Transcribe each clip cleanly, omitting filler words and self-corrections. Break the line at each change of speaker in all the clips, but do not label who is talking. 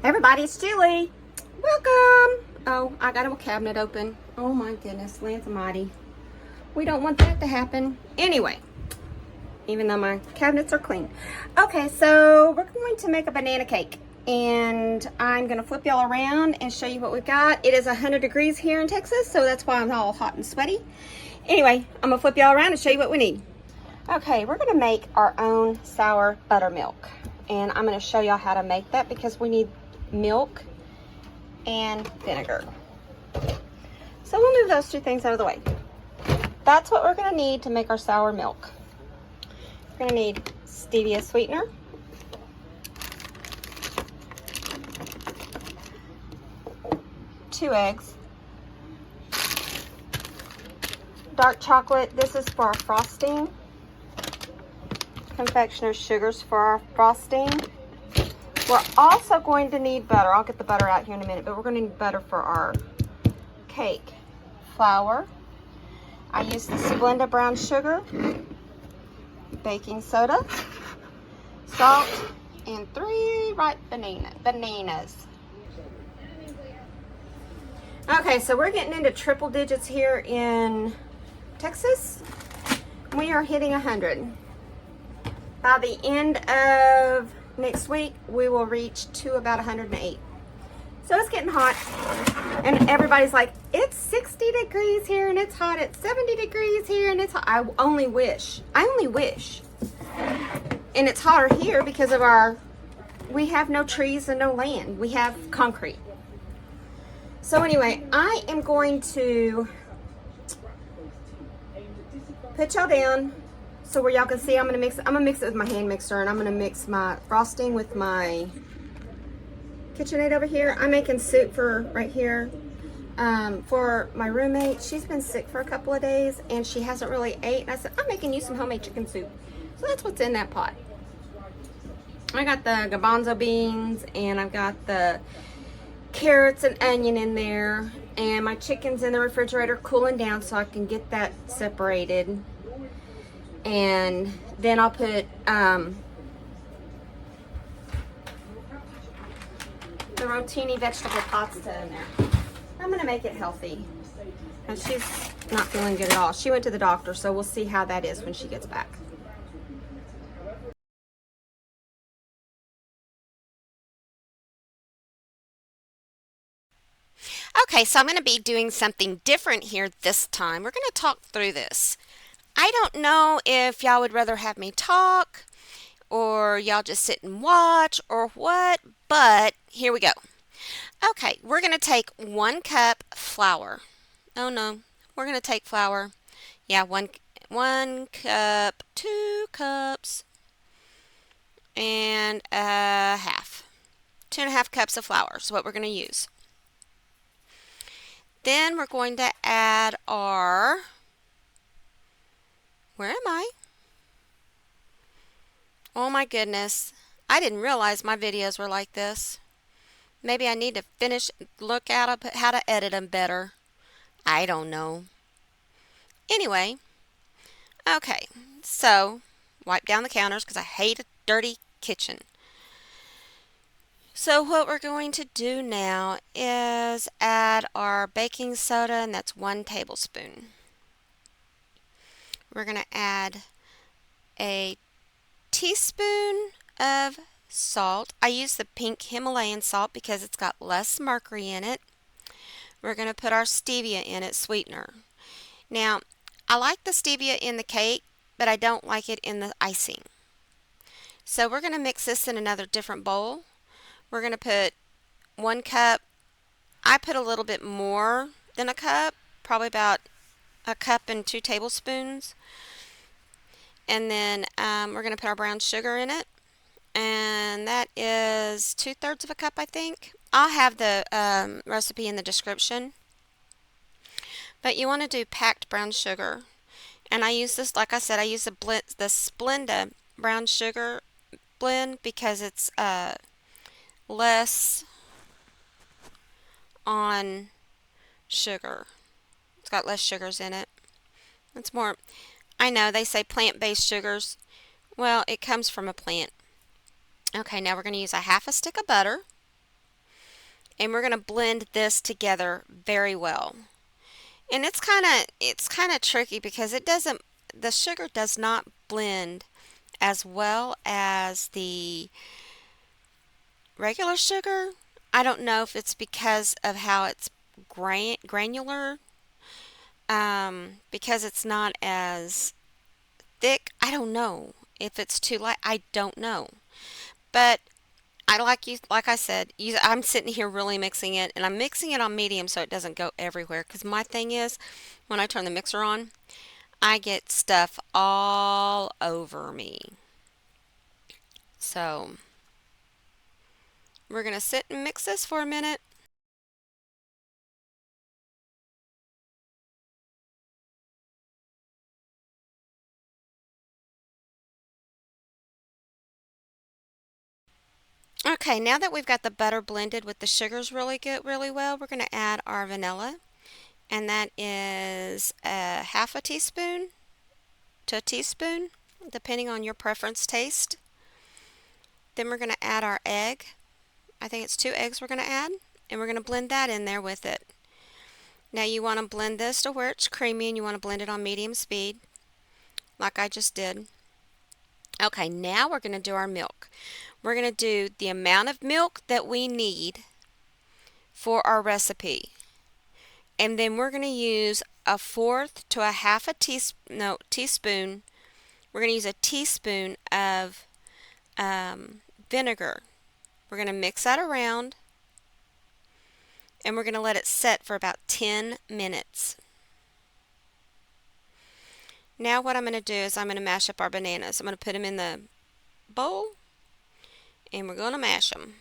Everybody, it's Julie. Welcome. Oh, I got a cabinet open. Oh my goodness, Lance Almighty. We don't want that to happen. Anyway, even though my cabinets are clean. Okay, so we're going to make a banana cake. And I'm going to flip y'all around and show you what we've got. It is 100 degrees here in Texas, so that's why I'm all hot and sweaty. Anyway, I'm going to flip y'all around and show you what we need. Okay, we're going to make our own sour buttermilk. And I'm going to show y'all how to make that because we need milk and vinegar. So we'll move those two things out of the way. That's what we're going to need to make our sour milk. We're going to need stevia sweetener, two eggs, dark chocolate, this is for our frosting, confectioner's sugars for our frosting. We're also going to need butter. I'll get the butter out here in a minute, but we're going to need butter for our cake. Flour. I use the Splenda brown sugar, baking soda, salt, and 3 ripe bananas. Okay, so we're getting into triple digits here in Texas. We are hitting 100. By the end of next week, we will reach to about 108. So it's getting hot. And everybody's like, it's 60 degrees here and it's hot. It's 70 degrees here and it's hot. I only wish. And it's hotter here because of we have no trees and no land. We have concrete. So anyway, I am going to put y'all down so where y'all can see. I'm gonna mix it with my hand mixer, and I'm gonna mix my frosting with my KitchenAid over here. I'm making soup for right here for my roommate. She's been sick for a couple of days and she hasn't really ate. And I said, I'm making you some homemade chicken soup. So that's what's in that pot. I got the garbanzo beans and I've got the carrots and onion in there, and my chicken's in the refrigerator cooling down so I can get that separated. And then I'll put the rotini vegetable pasta in there. I'm going to make it healthy. And she's not feeling good at all. She went to the doctor, so we'll see how that is when she gets back. Okay, so I'm going to be doing something different here this time. We're going to talk through this. I don't know if y'all would rather have me talk or y'all just sit and watch or what, but here we go. Okay, we're going to take 1 cup flour. Oh no, we're going to take flour. Yeah, one cup, 2 cups, and a half. 2.5 cups of flour is what we're going to use. Then we're going to add our, where am I? Oh my goodness, I didn't realize my videos were like this. Maybe I need to look at how to edit them better. I don't know. Anyway, okay, so wipe down the counters because I hate a dirty kitchen. So what we're going to do now is add our baking soda, and that's 1 tablespoon. We're going to add a teaspoon of salt. I use the pink Himalayan salt because it's got less mercury in it. We're going to put our stevia in it, sweetener. Now, I like the stevia in the cake, but I don't like it in the icing. So we're going to mix this in another different bowl. We're going to put 1 cup. I put a little bit more than a cup, probably about 1 cup and 2 tablespoons. And then we're going to put our brown sugar in it. And that is 2/3 of a cup, I think. I'll have the recipe in the description. But you want to do packed brown sugar. And I use this, like I said, I use the Splenda brown sugar blend because it's less on sugar. It's got less sugars in it. It's more, I know they say plant-based sugars. Well, it comes from a plant. Okay, now we're going to use a 1/2 stick of butter. and we're going to blend this together very well. And it's kind of tricky because the sugar does not blend as well as the regular sugar. I don't know if it's because of how it's granular, because it's not as thick. I don't know if it's too light. I don't know. But like I said, I'm sitting here really mixing it, and I'm mixing it on medium so it doesn't go everywhere. Because my thing is, when I turn the mixer on, I get stuff all over me. So we're gonna sit and mix this for a minute. Okay, now that we've got the butter blended with the sugars really well, we're going to add our vanilla, and that is a half a teaspoon to a teaspoon, depending on your preference taste. Then we're going to add our egg. I think it's 2 eggs we're going to add, and we're going to blend that in there with it. Now you want to blend this to where it's creamy, and you want to blend it on medium speed, like I just did. Okay, now we're going to do our milk. We're going to do the amount of milk that we need for our recipe. And then we're going to use a fourth to a half a teaspoon. We're going to use a teaspoon of vinegar. We're going to mix that around, and we're going to let it set for about 10 minutes. Now what I'm going to do is I'm going to mash up our bananas. I'm going to put them in the bowl, and we're going to mash them.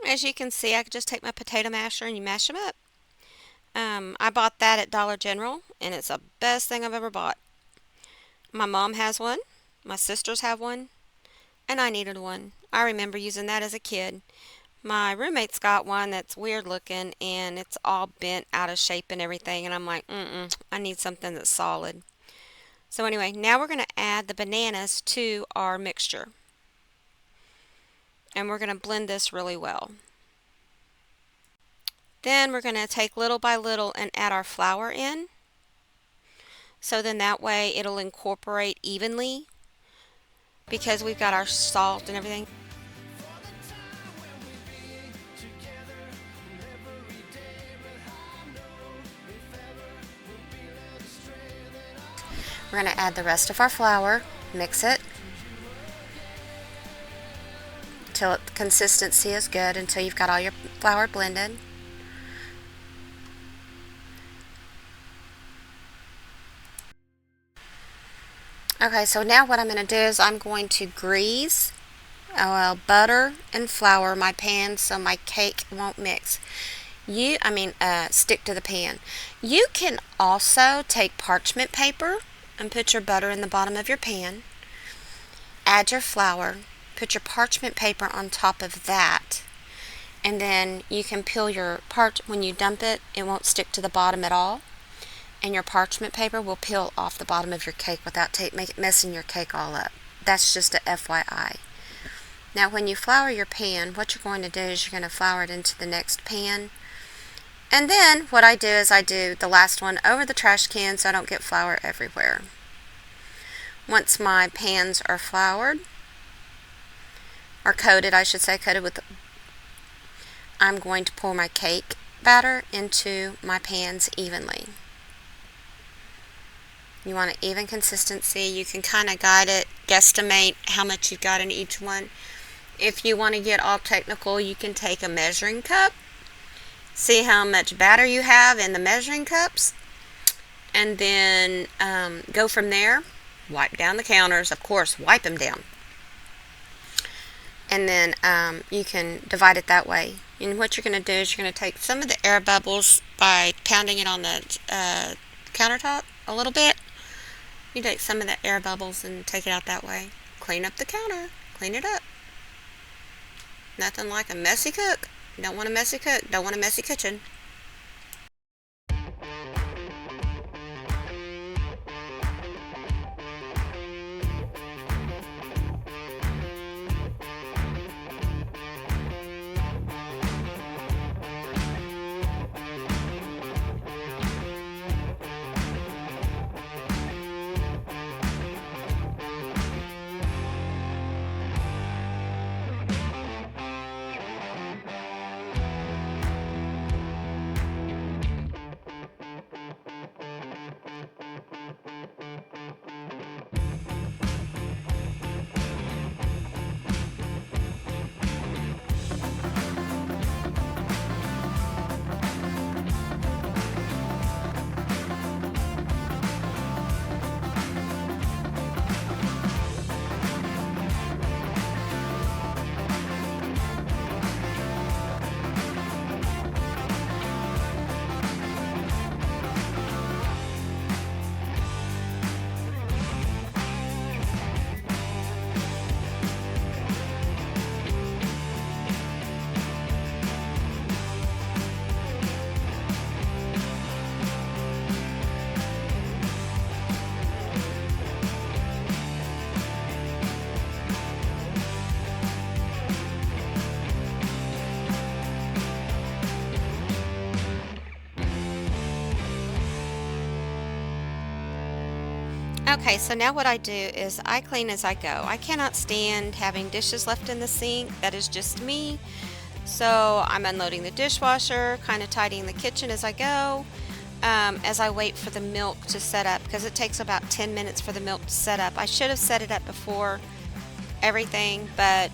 As you can see, I can just take my potato masher and you mash them up. I bought that at Dollar General, and it's the best thing I've ever bought. My mom has one, my sisters have one, and I needed one. I remember using that as a kid. My roommate's got one that's weird looking, and it's all bent out of shape and everything, and I'm like, I need something that's solid. So anyway, now we're going to add the bananas to our mixture, and we're going to blend this really well. Then we're going to take little by little and add our flour in. So then that way it'll incorporate evenly because we've got our salt and everything. We're going to add the rest of our flour, mix it till the consistency is good, until you've got all your flour blended. Okay, so now what I'm going to do is I'm going to grease, butter and flour my pan so my cake won't mix. Stick to the pan. You can also take parchment paper and put your butter in the bottom of your pan. Add your flour, put your parchment paper on top of that, and then you can peel your when you dump it, it won't stick to the bottom at all. And your parchment paper will peel off the bottom of your cake without messing your cake all up. That's just a FYI. Now when you flour your pan, what you're going to do is you're going to flour it into the next pan. And then what I do is I do the last one over the trash can so I don't get flour everywhere. Once my pans are floured, or coated, I should say, I'm going to pour my cake batter into my pans evenly. You want an even consistency. You can kind of guide it, guesstimate how much you've got in each one. If you want to get all technical, you can take a measuring cup, see how much batter you have in the measuring cups, and then go from there. Wipe down the counters, of course, wipe them down. And then you can divide it that way. And what you're going to do is you're going to take some of the air bubbles by pounding it on the countertop a little bit. You take some of the air bubbles and take it out that way. Clean up the counter. Clean it up. Nothing like a messy cook. Don't want a messy cook. Don't want a messy kitchen. Okay, so now what I do is I clean as I go. I cannot stand having dishes left in the sink. That is just me. So I'm unloading the dishwasher, kind of tidying the kitchen as I go, as I wait for the milk to set up because it takes about 10 minutes for the milk to set up. I should have set it up before everything, but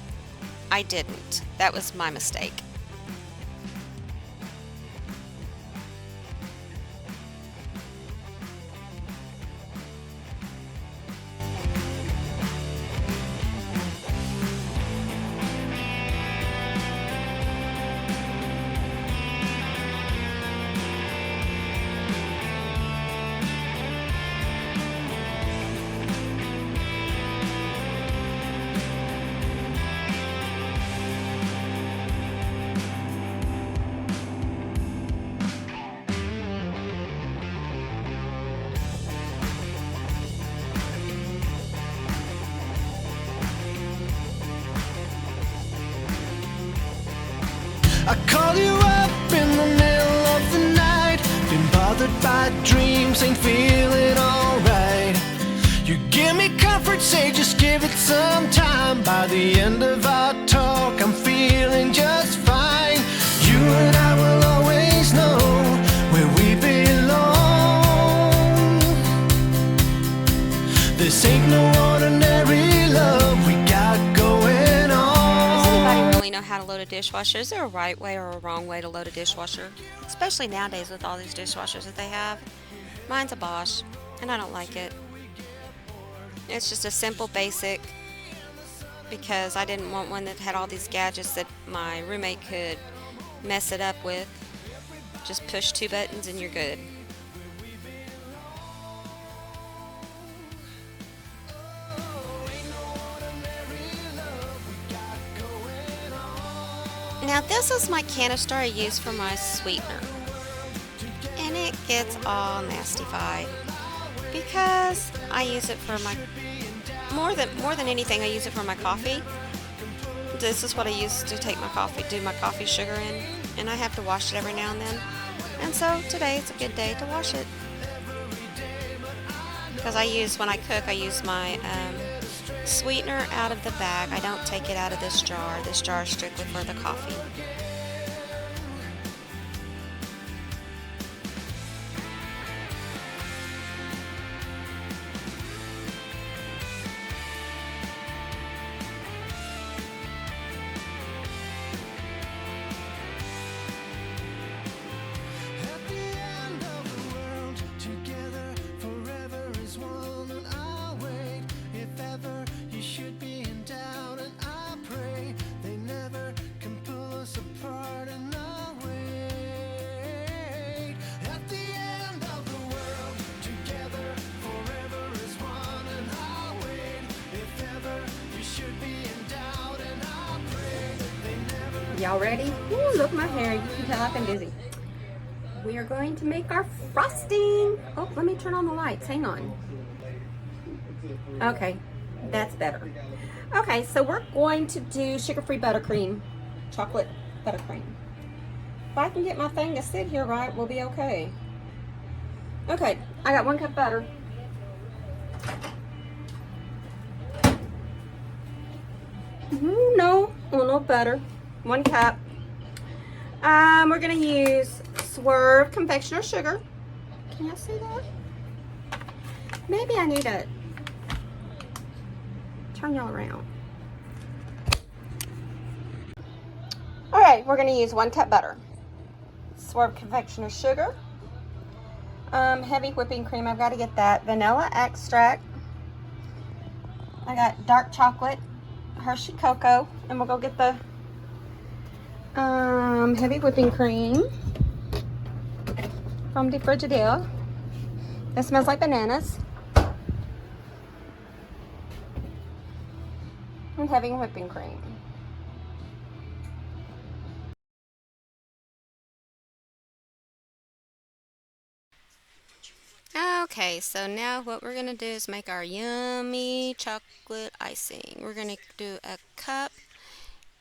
I didn't. That was my mistake.
I call you up in the middle of the night. Been bothered by dreams, ain't feeling alright. You give me comfort, say just give it some time. By the end of our talk, I'm feeling just fine. You and I will always know where we belong. This ain't no ordinary love we got going on.
Does anybody really know how to load a dishwasher? Is there a right way or a wrong way to load a dishwasher? Especially nowadays with all these dishwashers that they have. Mine's a Bosch, and I don't like it. It's just a simple basic because I didn't want one that had all these gadgets that my roommate could mess it up with. Just push 2 buttons and you're good. Now this is my canister I use for my sweetener, and it gets all nastified because I use it for my more than anything. I use it for my coffee. This is what I use to take my coffee, do my coffee sugar in, and I have to wash it every now and then. And so today is a good day to wash it because when I cook, I use my sweetener out of the bag. I don't take it out of this jar. This jar is strictly for the coffee.
At the end of the world, together forever is one, and I'll wait. If ever you should be in doubt, and I pray they never can pull us apart.
Y'all ready? Ooh, look at my hair. You can tell I've been busy. We are going to make our frosting. Oh, let me turn on the lights. Hang on. Okay, that's better. Okay, so we're going to do sugar-free buttercream, chocolate buttercream. If I can get my thing to sit here right, we'll be okay. Okay, I got 1 cup butter. No, well, no butter. 1 cup. We're gonna use Swerve confectioner sugar. Can y'all see that? Maybe I need to turn y'all around. All right, we're gonna use 1 cup butter. Swerve confectioner sugar. Heavy whipping cream, I've got to get that. Vanilla extract. I got dark chocolate, Hershey cocoa, and we'll go get the heavy whipping cream from the Frigidaire. It smells like bananas. And heavy whipping cream. Okay, so now what we're gonna do is make our yummy chocolate icing. We're gonna do a cup,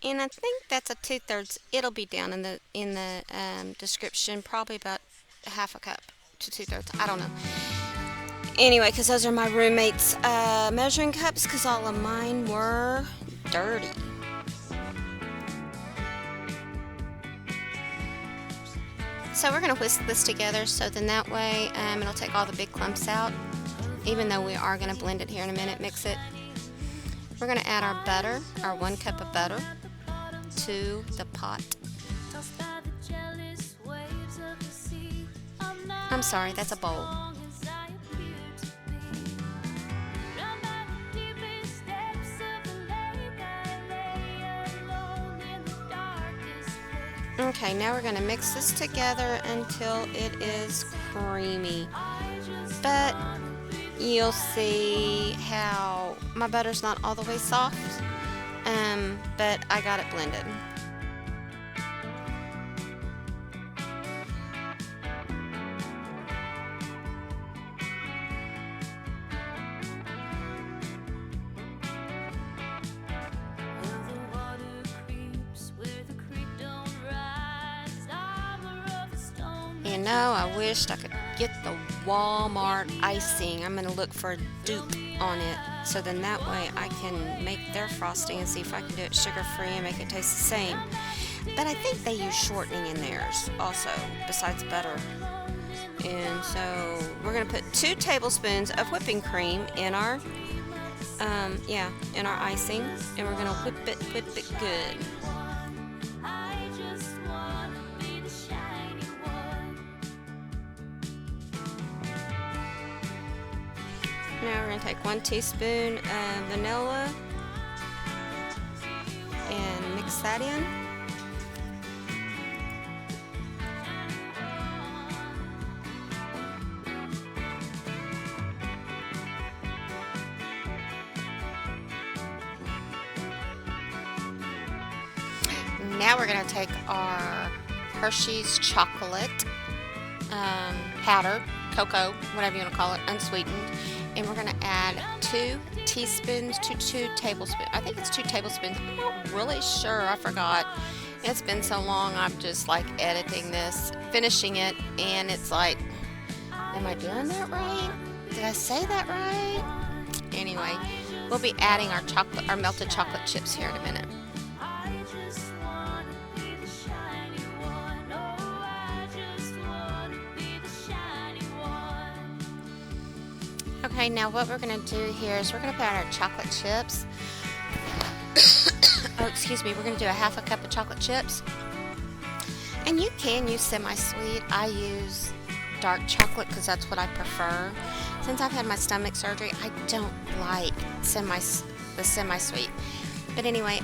and I think that's a 2/3. It'll be down in the description. Probably about half a cup to 2/3. I don't know. Anyway, because those are my roommate's measuring cups, because all of mine were dirty. So we're going to whisk this together so then that way it'll take all the big clumps out. Even though we are going to blend it here in a minute, mix it. We're going to add our butter, our 1 cup of butter, to the pot. I'm sorry, that's a bowl. Okay, now we're going to mix this together until it is creamy. But you'll see how my butter's not all the way soft, but I got it blended. You know, I wished I could get the Walmart icing. I'm going to look for a dupe on it, so then that way I can make their frosting and see if I can do it sugar-free and make it taste the same. But I think they use shortening in theirs also, besides butter. And so we're going to put 2 tablespoons of whipping cream in our, in our icing, and we're going to whip it good. Now we're going to take 1 teaspoon of vanilla and mix that in. Now we're going to take our Hershey's chocolate powder, cocoa, whatever you want to call it, unsweetened, and we're going to add 2 teaspoons to 2 tablespoons. I think it's 2 tablespoons. I'm not really sure. I forgot. It's been so long. I'm just like editing this, finishing it, and it's like, am I doing that right? Did I say that right? Anyway, we'll be adding our melted chocolate chips here in a minute. Okay, now what we're going to do here is we're going to put out our chocolate chips. Oh, excuse me. We're going to do a half a cup of chocolate chips. And you can use semi-sweet. I use dark chocolate because that's what I prefer. Since I've had my stomach surgery, I don't like the semi-sweet. But anyway,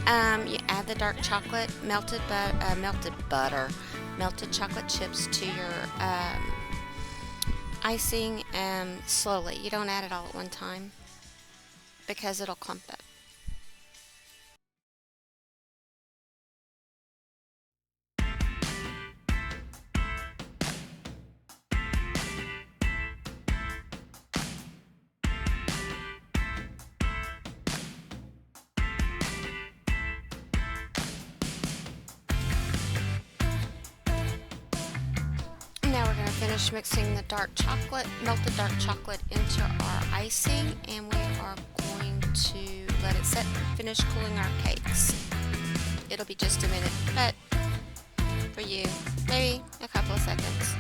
you add the dark chocolate, melted chocolate chips to your icing slowly. You don't add it all at one time because it'll clump up. finished mixing the melted dark chocolate into our icing, and we are going to let it set and finish cooling our cakes. It'll be just a minute, but for you, maybe a couple of seconds.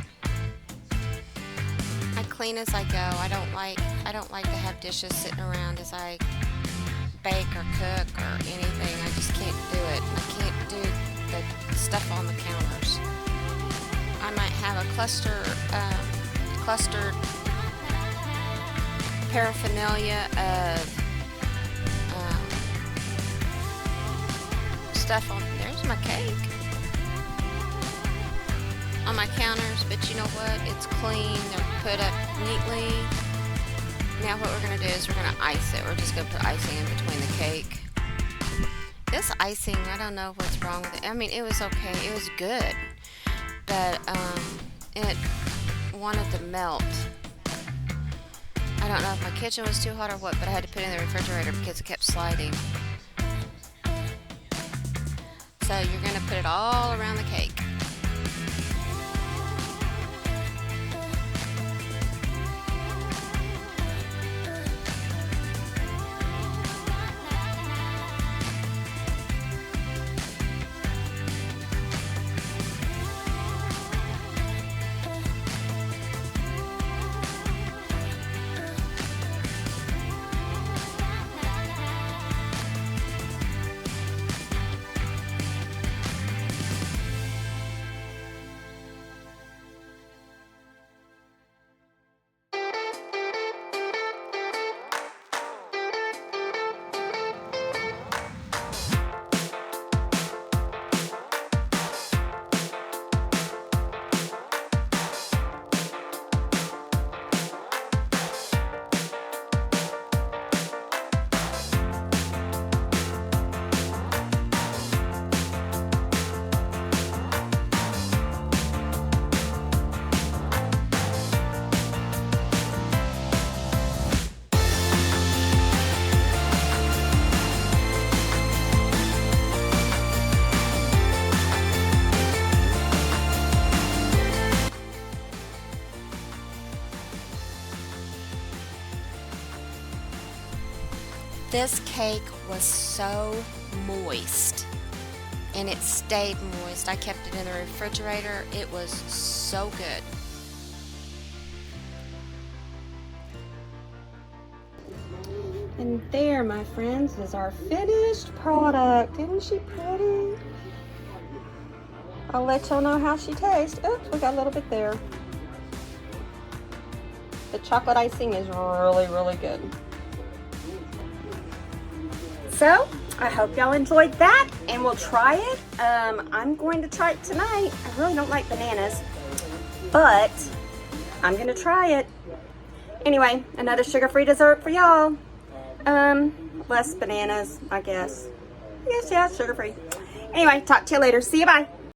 I clean as I go. I don't like to have dishes sitting around as I bake or cook or anything. I just can't do it. I can't do the stuff on the counters. I might have a clustered paraphernalia of stuff on. There's my cake on my counters, but you know what? It's clean. They're put up neatly. Now what we're gonna do is we're gonna ice it. We're just gonna put icing in between the cake. This icing, I don't know what's wrong with it. I mean, it was okay. It was good. But it wanted to melt. I don't know if my kitchen was too hot or what, but I had to put it in the refrigerator because it kept sliding. So you're going to put it all around the cake. This cake was so moist, and it stayed moist. I kept it in the refrigerator. It was so good. And there, my friends, is our finished product. Isn't she pretty? I'll let y'all know how she tastes. Oops, we got a little bit there. The chocolate icing is really, really good. So, I hope y'all enjoyed that, and we'll try it. I'm going to try it tonight. I really don't like bananas, but I'm going to try it. Anyway, another sugar-free dessert for y'all. Less bananas, I guess. Yes, yeah, sugar-free. Anyway, talk to you later. See you, bye.